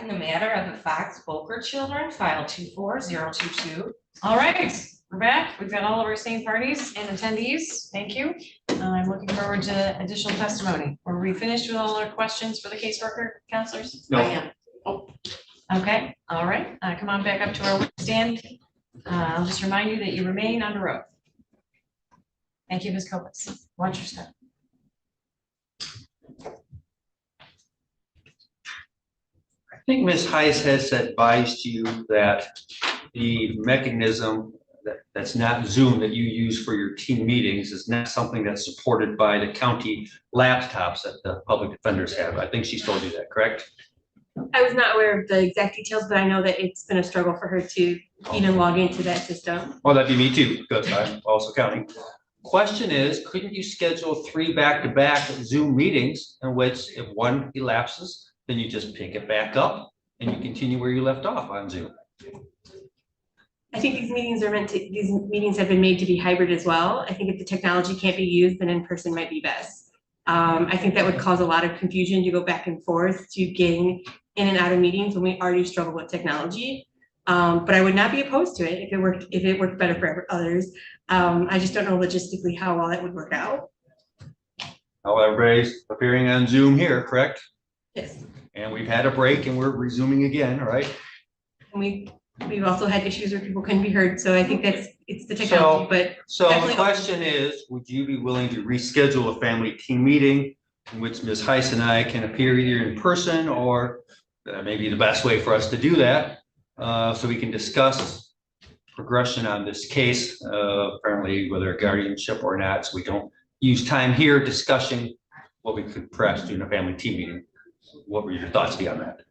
in the matter of the Fox Boker children, file 24022. All right, we're back. We've got all of our same parties and attendees. Thank you. I'm looking forward to additional testimony. Are we finished with all our questions for the caseworker counselors? No. I am. Oh, okay. All right. Come on back up to our stand. I'll just remind you that you remain under oath. Thank you, Ms. Kopitz. Watch your step. I think Ms. Heiss has advised you that the mechanism that's not Zoom that you use for your team meetings is not something that's supported by the county laptops that the public defenders have. I think she's told you that, correct? I was not aware of the exact details, but I know that it's been a struggle for her to even log into that system. Well, that'd be me too, because I'm also counting. Question is, couldn't you schedule 3 back-to-back Zoom meetings in which if one elapses, then you just pick it back up and you continue where you left off on Zoom? I think these meetings have been made to be hybrid as well. I think if the technology can't be used, then in person might be best. I think that would cause a lot of confusion to go back and forth to getting in and out of meetings when we already struggle with technology. But I would not be opposed to it if it worked better for others. I just don't know logistically how well that would work out. Oh, everybody's appearing on Zoom here, correct? Yes. And we've had a break and we're resuming again, all right? And we've also had issues where people couldn't be heard. So I think it's the technology, So the question is, would you be willing to reschedule a family team meeting in which Ms. Heiss and I can appear either in person or maybe the best way for us to do that, so we can discuss progression on this case, apparently whether guardianship or not, so we don't use time here discussing what we could perhaps do in a family team meeting. What would your thoughts be on that?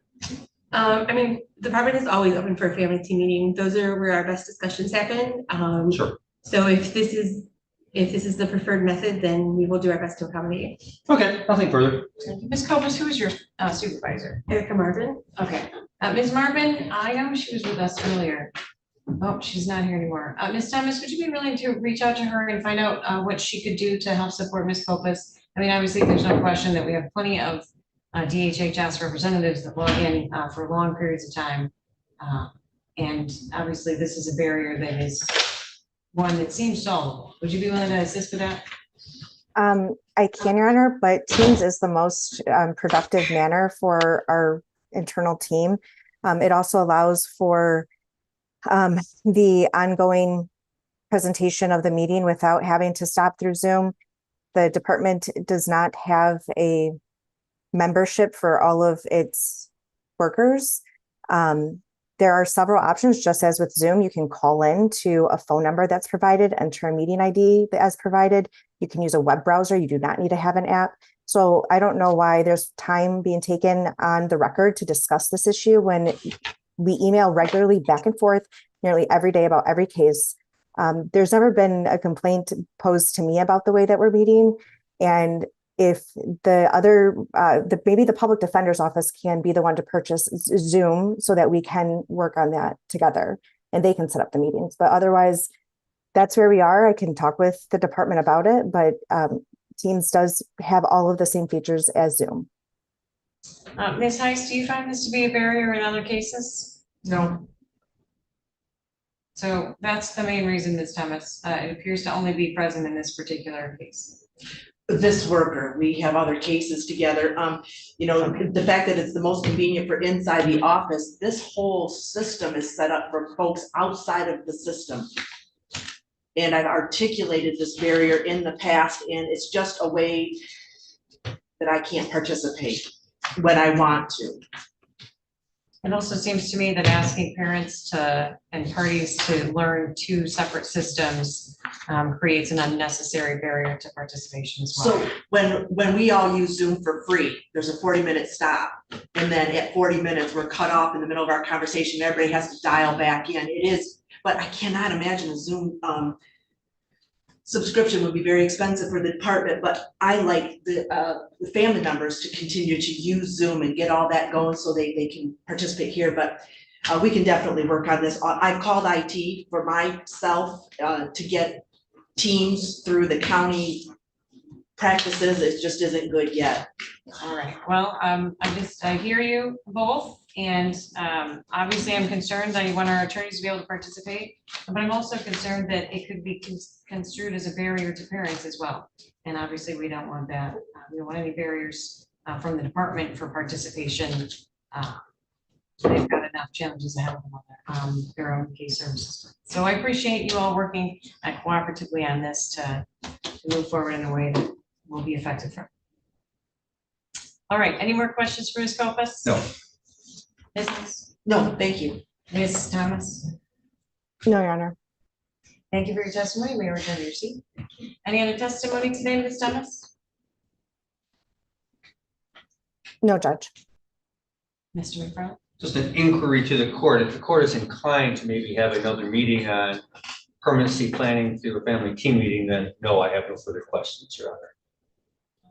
I mean, the department is always open for a family team meeting. Those are where our best discussions happen. Sure. So if this is the preferred method, then we will do our best to accommodate. Okay, nothing further. Ms. Kopitz, who is your supervisor? Erica Marvin. Okay. Ms. Marvin, I know she was with us earlier. Oh, she's not here anymore. Ms. Thomas, would you be willing to reach out to her and find out what she could do to help support Ms. Kopitz? I mean, obviously, there's no question that we have plenty of DHHS representatives that log in for long periods of time. And obviously, this is a barrier that is one that seems solvable. Would you be willing to assist with that? I can, Your Honor, but Teams is the most productive manner for our internal team. It also allows for the ongoing presentation of the meeting without having to stop through Zoom. The department does not have a membership for all of its workers. There are several options, just as with Zoom. You can call in to a phone number that's provided, enter a meeting ID as provided. You can use a web browser. You do not need to have an app. So I don't know why there's time being taken on the record to discuss this issue when we email regularly back and forth nearly every day about every case. There's never been a complaint posed to me about the way that we're meeting. And if the other, maybe the public defender's office can be the one to purchase Zoom so that we can work on that together and they can set up the meetings. But otherwise, that's where we are. I can talk with the department about it, but Teams does have all of the same features as Zoom. Ms. Heiss, do you find this to be a barrier in other cases? No. So that's the main reason, Ms. Thomas. It appears to only be present in this particular case. This worker, we have other cases together. You know, the fact that it's the most convenient for inside the office, this whole system is set up for folks outside of the system. And I've articulated this barrier in the past, and it's just a way that I can't participate when I want to. It also seems to me that asking parents and parties to learn 2 separate systems creates an unnecessary barrier to participation as well. So when we all use Zoom for free, there's a 40-minute stop. And then at 40 minutes, we're cut off in the middle of our conversation. Everybody has to dial back in. It is, but I cannot imagine a Zoom subscription would be very expensive for the department, but I like the family members to continue to use Zoom and get all that going so they can participate here, but we can definitely work on this. I've called IT for myself to get Teams through the county practices. It just isn't good yet. All right, well, I hear you both. And obviously, I'm concerned that you want our attorneys to be able to participate, but I'm also concerned that it could be construed as a barrier to parents as well. And obviously, we don't want that. We don't want any barriers from the department for participation. They've got enough challenges ahead of them on their own case services. So I appreciate you all working cooperatively on this to move forward in a way that will be effective for. All right, any more questions for Ms. Copas? No. Ms. No, thank you. Ms. Thomas? No, Your Honor. Thank you for your testimony. We return to your seat. Any other testimony today, Ms. Thomas? No, Judge. Mr. McFarland? Just an inquiry to the court. If the court is inclined to maybe have another meeting on permanency planning through a family team meeting, then no, I have no further questions, Your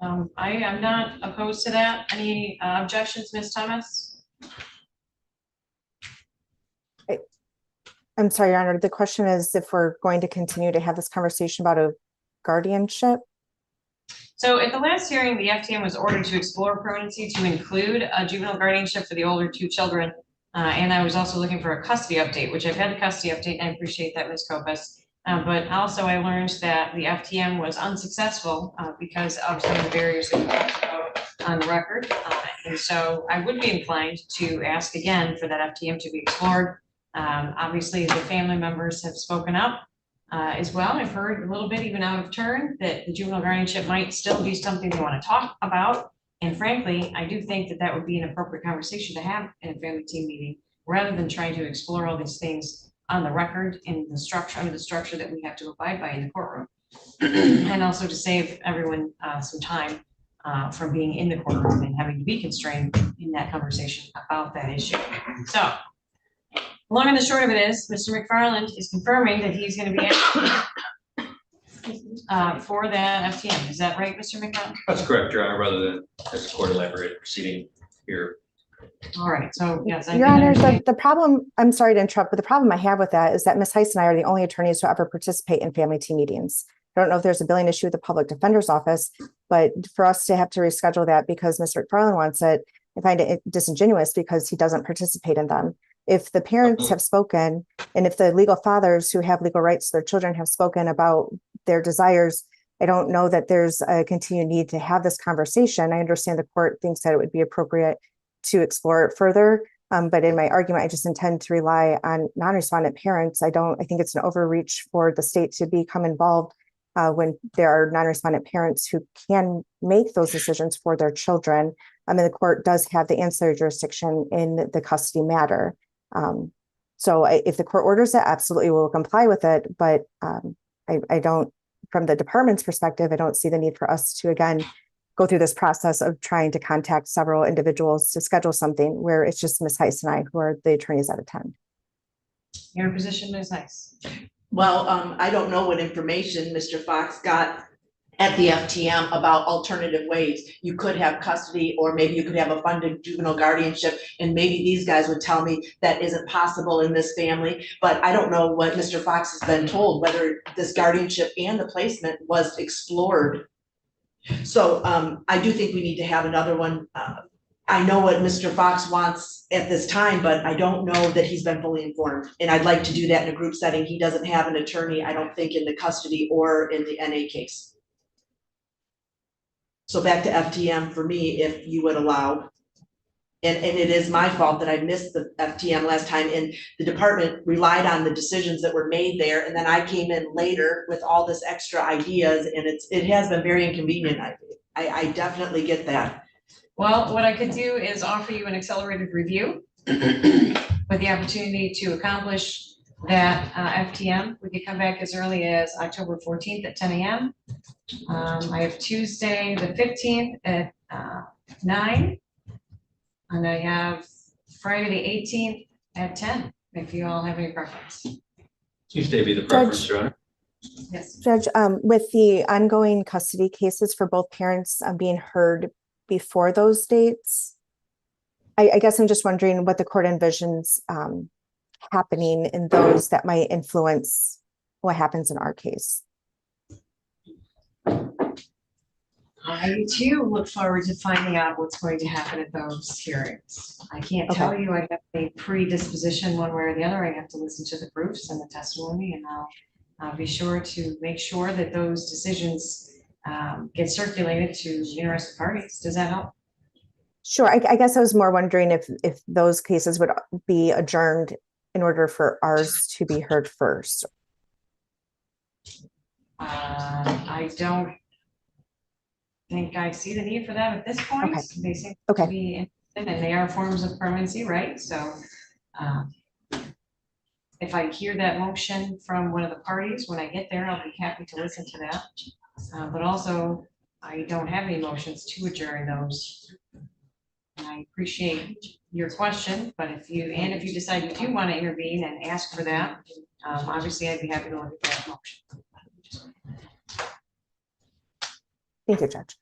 Honor. I am not opposed to that. Any objections, Ms. Thomas? I'm sorry, Your Honor. The question is if we're going to continue to have this conversation about a guardianship. So at the last hearing, the FTM was ordered to explore permanency to include a juvenile guardianship for the older two children. And I was also looking for a custody update, which I've had the custody update, and I appreciate that, Ms. Copas. But also I learned that the FTM was unsuccessful because of some of the barriers that we talked about on the record. And so I would be inclined to ask again for that FTM to be explored. Obviously, the family members have spoken up as well. I've heard a little bit, even out of turn, that the juvenile guardianship might still be something they want to talk about. And frankly, I do think that that would be an appropriate conversation to have in a family team meeting, rather than trying to explore all these things on the record in the structure, under the structure that we have to abide by in the courtroom. And also to save everyone some time from being in the courtroom and having to be constrained in that conversation about that issue. So, long and the short of it is, Mr. McFarland is confirming that he's going to be asking for that FTM. Is that right, Mr. McFarland? That's correct, Your Honor, rather than as the court elaborated proceeding here. All right, so yes. Your Honor, the problem, I'm sorry to interrupt, but the problem I have with that is that Ms. Heiss and I are the only attorneys who ever participate in family team meetings. I don't know if there's a billing issue with the public defender's office, but for us to have to reschedule that because Mr. McFarland wants it, I find it disingenuous because he doesn't participate in them. If the parents have spoken, and if the legal fathers who have legal rights to their children have spoken about their desires, I don't know that there's a continued need to have this conversation. I understand the court thinks that it would be appropriate to explore it further. But in my argument, I just intend to rely on non-respondent parents. I think it's an overreach for the state to become involved when there are non-respondent parents who can make those decisions for their children. And the court does have the ancillary jurisdiction in the custody matter. So if the court orders it, absolutely we'll comply with it. But I don't, from the department's perspective, I don't see the need for us to, again, go through this process of trying to contact several individuals to schedule something where it's just Ms. Heiss and I who are the attorneys that attend. Your position, Ms. Heiss. Well, I don't know what information Mr. Fox got at the FTM about alternative ways. You could have custody, or maybe you could have a funded juvenile guardianship, and maybe these guys would tell me that isn't possible in this family. But I don't know what Mr. Fox has been told, whether this guardianship and the placement was explored. So I do think we need to have another one. I know what Mr. Fox wants at this time, but I don't know that he's been fully informed. And I'd like to do that in a group setting. He doesn't have an attorney, I don't think, in the custody or in the NA case. So back to FTM for me, if you would allow. And it is my fault that I missed the FTM last time, and the department relied on the decisions that were made there. And then I came in later with all this extra ideas, and it has been very inconvenient. I definitely get that. Well, what I could do is offer you an accelerated review with the opportunity to accomplish that FTM. We could come back as early as October 14th at 10 a.m. I have Tuesday, the 15th at 9. And I have Friday, the 18th at 10, if you all have any preference. Tuesday be the preference, Your Honor. Yes. Judge, with the ongoing custody cases for both parents being heard before those dates, I guess I'm just wondering what the court envisions happening in those that might influence what happens in our case. I too look forward to finding out what's going to happen at those hearings. I can't tell you I have a predisposition one way or the other. I have to listen to the proofs and the testimony, and I'll be sure to make sure that those decisions get circulated to interested parties. Does that help? Sure. I guess I was more wondering if those cases would be adjourned in order for ours to be heard first. I don't think I see the need for that at this point. Okay. They seem Okay. to be interested, and they are forms of permanency, right? So if I hear that motion from one of the parties, when I get there, I'll be happy to listen to that. But also, I don't have any motions to adjourn those. And I appreciate your question, but if you decide you do want to intervene and ask for that, obviously I'd be happy to look at that motion. Thank you, Judge.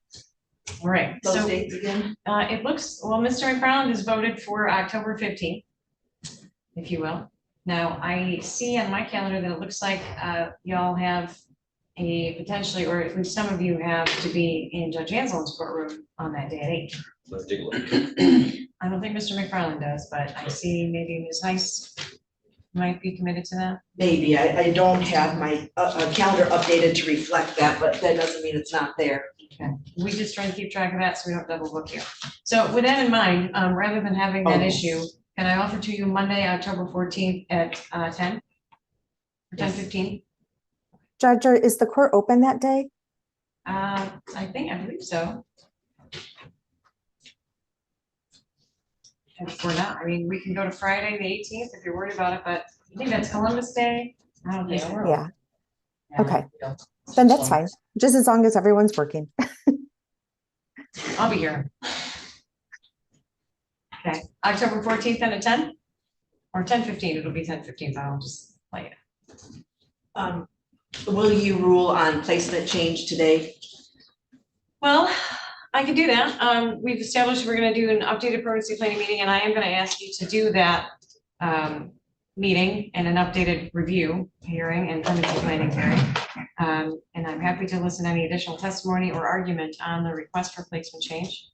All right, Those so dates again? it looks, well, Mr. McFarland has voted for October 15th, if you will. Now, I see on my calendar that it looks like y'all have a potentially, or at least some of you have to be in Judge Anselm's courtroom on that day at 8. Let's take a look. I don't think Mr. McFarland does, but I see maybe Ms. Heiss might be committed to that. Maybe, I don't have my calendar updated to reflect that, but that doesn't mean it's not there. Okay, we just try to keep track of that so we don't double book you. So with that in mind, rather than having that Oh. issue, can I offer to you Monday, October 14th at 10? Or Yes. 10:15? Judge, is the court open that day? I believe so. If we're not, I mean, we can go to Friday, the 18th, if you're worried about it, but I think that's Columbus Day. I don't think so. Yeah. Okay. Then that's fine, just as long as everyone's working. I'll be here. Okay, October 14th then at 10? Or 10:15, it'll be 10:15, but I'll just play it. Will you rule on placement change today? Well, I can do that. We've established we're gonna do an updated permanency planning meeting, and I am gonna ask you to do that meeting and an updated review hearing and permanency planning hearing. And I'm happy to listen to any additional testimony or argument on the request for placement change.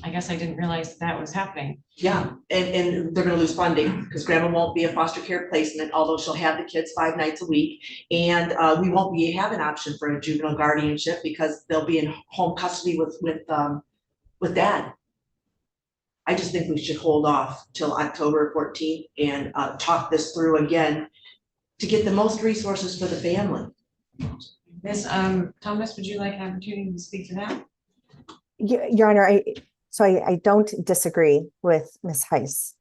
I guess I didn't realize that was happening. Yeah, and they're gonna lose funding, because grandma won't be a foster care placement, although she'll have the kids 5 nights a week. And we won't have an option for a juvenile guardianship because they'll be in home custody with dad. I just think we should hold off till October 14th and talk this through again to get the most resources for the family. Ms. Thomas, would you like an opportunity to speak to that? Your Honor, I don't disagree with Ms. Heiss.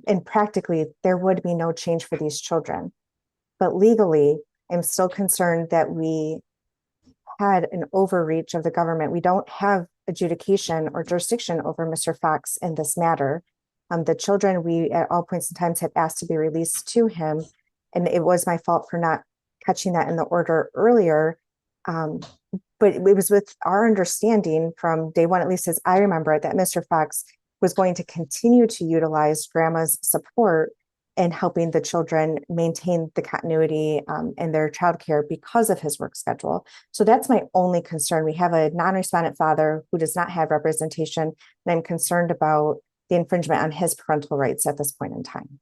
And practically, there would be no change for these children. But legally, I'm still concerned that we had an overreach of the government. We don't have adjudication or jurisdiction over Mr. Fox in this matter. The children we at all points in time had asked to be released to him, and it was my fault for not catching that in the order earlier. But it was with our understanding from day one, at least as I remember it, that Mr. Fox was going to continue to utilize grandma's support in helping the children maintain the continuity in their childcare because of his work schedule. So that's my only concern. We have a non-respondent father who does not have representation, and I'm concerned about the infringement on his parental rights at this point in time.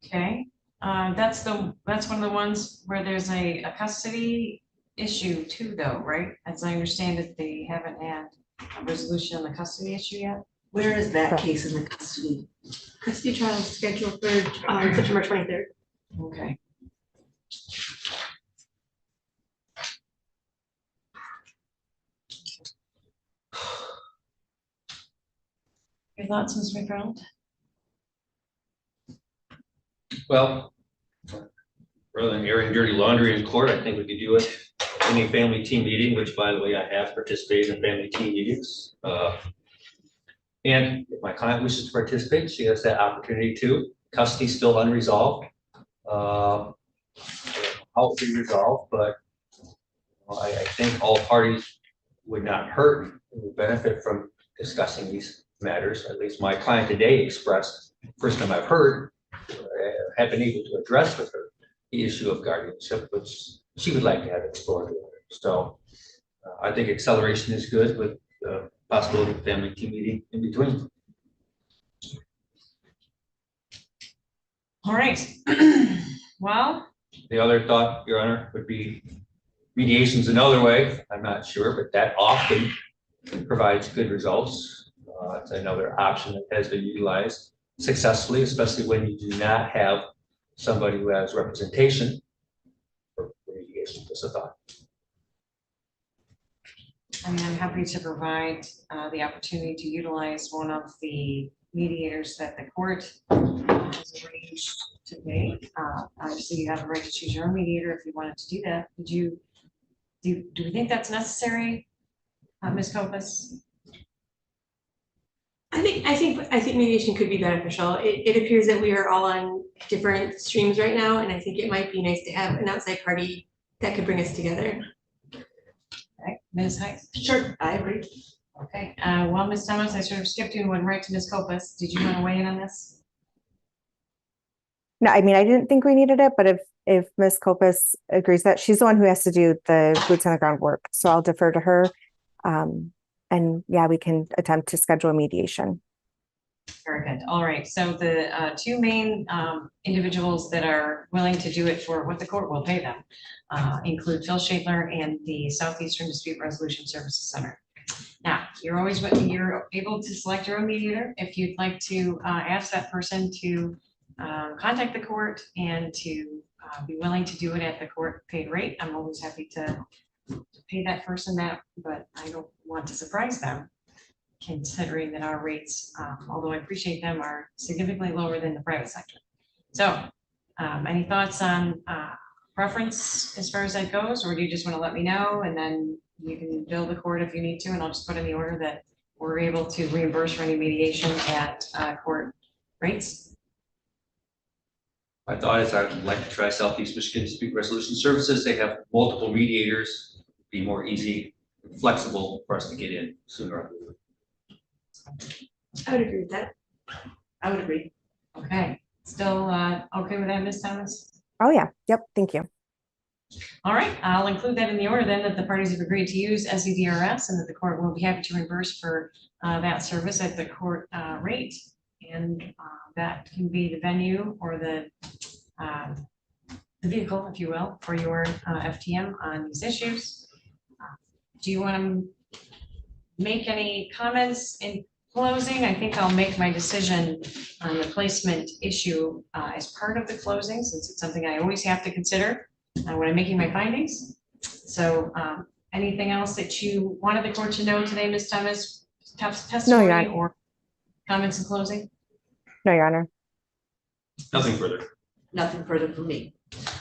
Okay, that's one of the ones where there's a custody issue too, though, right? As I understand it, they haven't had a resolution on the custody issue yet. Where is that Correct. case in the custody? Custody trial is scheduled for September 23rd. Okay. Your thoughts, Ms. McFarland? Well, rather than airing dirty laundry in court, I think we could do it in a family team meeting, which by the way, I have participated in family team meetings. And if my client wishes to participate, she has that opportunity too. Custody still unresolved. How it will be resolved, but I think all parties would not hurt and would benefit from discussing these matters. At least my client today expressed, first time I've heard, have been able to address with her the issue of guardianship, which she would like to have explored. So I think acceleration is good with possibility of family team meeting in between. All right. Well, The other thought, Your Honor, would be mediation's another way. I'm not sure, but that often provides good results. It's another option that has been utilized successfully, especially when you do not have somebody who has representation for mediation. Just a thought. I mean, I'm happy to provide the opportunity to utilize one of the mediators that the court has arranged today. Obviously, you have the right to choose your own mediator if you wanted to do that. Do we think that's necessary, Ms. Kopus? I think mediation could be beneficial. It appears that we are all on different streams right now, and I think it might be nice to have an outside party that could bring us together. Okay, Ms. Height? Sure, I agree. Okay, well, Ms. Thomas, I sort of skipped you and went right to Ms. Kopus. Did you want to weigh in on this? No, I mean, I didn't think we needed it, but if Ms. Kopus agrees that she's the one who has to do the boots on the ground work, so I'll defer to her. And yeah, we can attempt to schedule a mediation. Very good. All right. So the two main individuals that are willing to do it for what the court will pay them include Phil Shadler and the Southeastern Dispute Resolution Services Center. Now, you're able to select your own mediator if you'd like to ask that person to contact the court and to be willing to do it at the court paid rate. I'm always happy to pay that person that, but I don't want to surprise them, considering that our rates, although I appreciate them, are significantly lower than the private sector. So any thoughts on preference as far as that goes, or do you just want to let me know and then you can bill the court if you need to, and I'll just put in the order that we're able to reimburse for any mediation at court rates? My thought is I'd like to try Southeast Michigan Dispute Resolution Services. They have multiple mediators, be more easy, and flexible for us to get in sooner rather than later. I would agree with that. I would agree. Okay, still okay with that, Ms. Thomas? Oh, yeah. Yep. Thank you. All right, I'll include that in the order then that the parties have agreed to use SEDRS and that the court will be happy to reimburse for that service at the court rate. And that can be the venue or the vehicle, if you will, for your FTM on these issues. Do you want to make any comments in closing? I think I'll make my decision on the placement issue as part of the closing, since it's something I always have to consider when I'm making my findings. So anything else that you wanted the court to know today, Ms. Thomas? Testimony Your Honor. or comments in closing? No, Your Honor. Nothing further. Nothing further from me.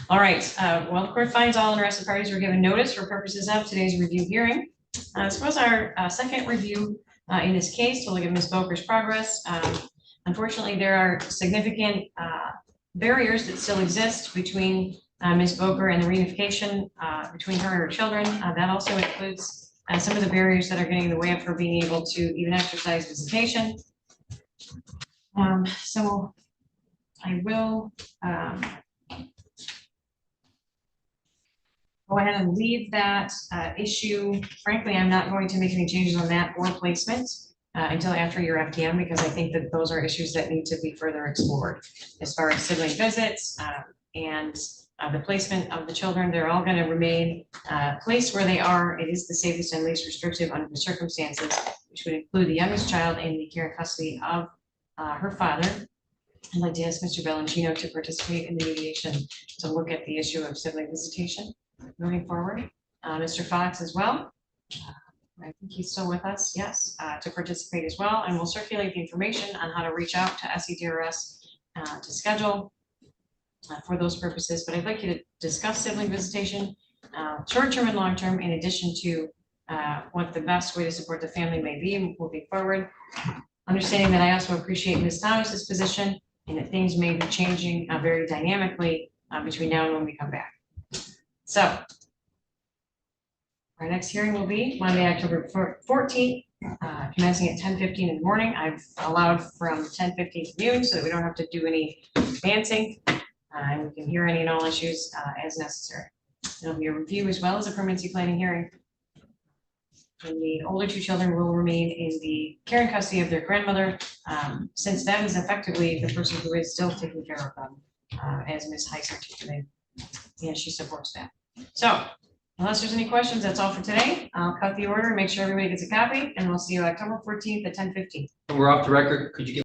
All right, well, the court finds all interested parties were given notice for purposes of today's review hearing. Suppose our second review in this case to look at Ms. Boker's progress. Unfortunately, there are significant barriers that still exist between Ms. Boker and the reunification between her and her children. That also includes some of the barriers that are getting in the way of her being able to even exercise visitation. So I will go ahead and leave that issue. Frankly, I'm not going to make any changes on that or placement until after your FTM, because I think that those are issues that need to be further explored. As far as sibling visits and the placement of the children, they're all going to remain placed where they are. It is the safest and least restrictive under the circumstances, which would include the youngest child in the care and custody of her father. I'd like to ask Mr. Bellangino to participate in the mediation to look at the issue of sibling visitation moving forward. Mr. Fox as well. I think he's still with us, yes, to participate as well. And we'll circulate the information on how to reach out to SEDRS to schedule for those purposes. But I'd like you to discuss sibling visitation, short-term and long-term, in addition to what the best way to support the family may be moving forward. Understanding that I also appreciate Ms. Thomas's position and that things may be changing very dynamically between now and when we come back. So our next hearing will be Monday, October 14th, commencing at 10:15 in the morning. I've allowed from 10:15 to noon so that we don't have to do any dancing and we can hear any and all issues as necessary. There'll be a review as well as a permanency planning hearing. And the older two children will remain in the care and custody of their grandmother, since that is effectively the person who is still taking care of them, as Ms. Heiss articulated. And she supports that. So unless there's any questions, that's all for today. I'll cut the order, make sure everybody gets a copy, and we'll see you October 14th at 10:15. And we're off the record. Could you give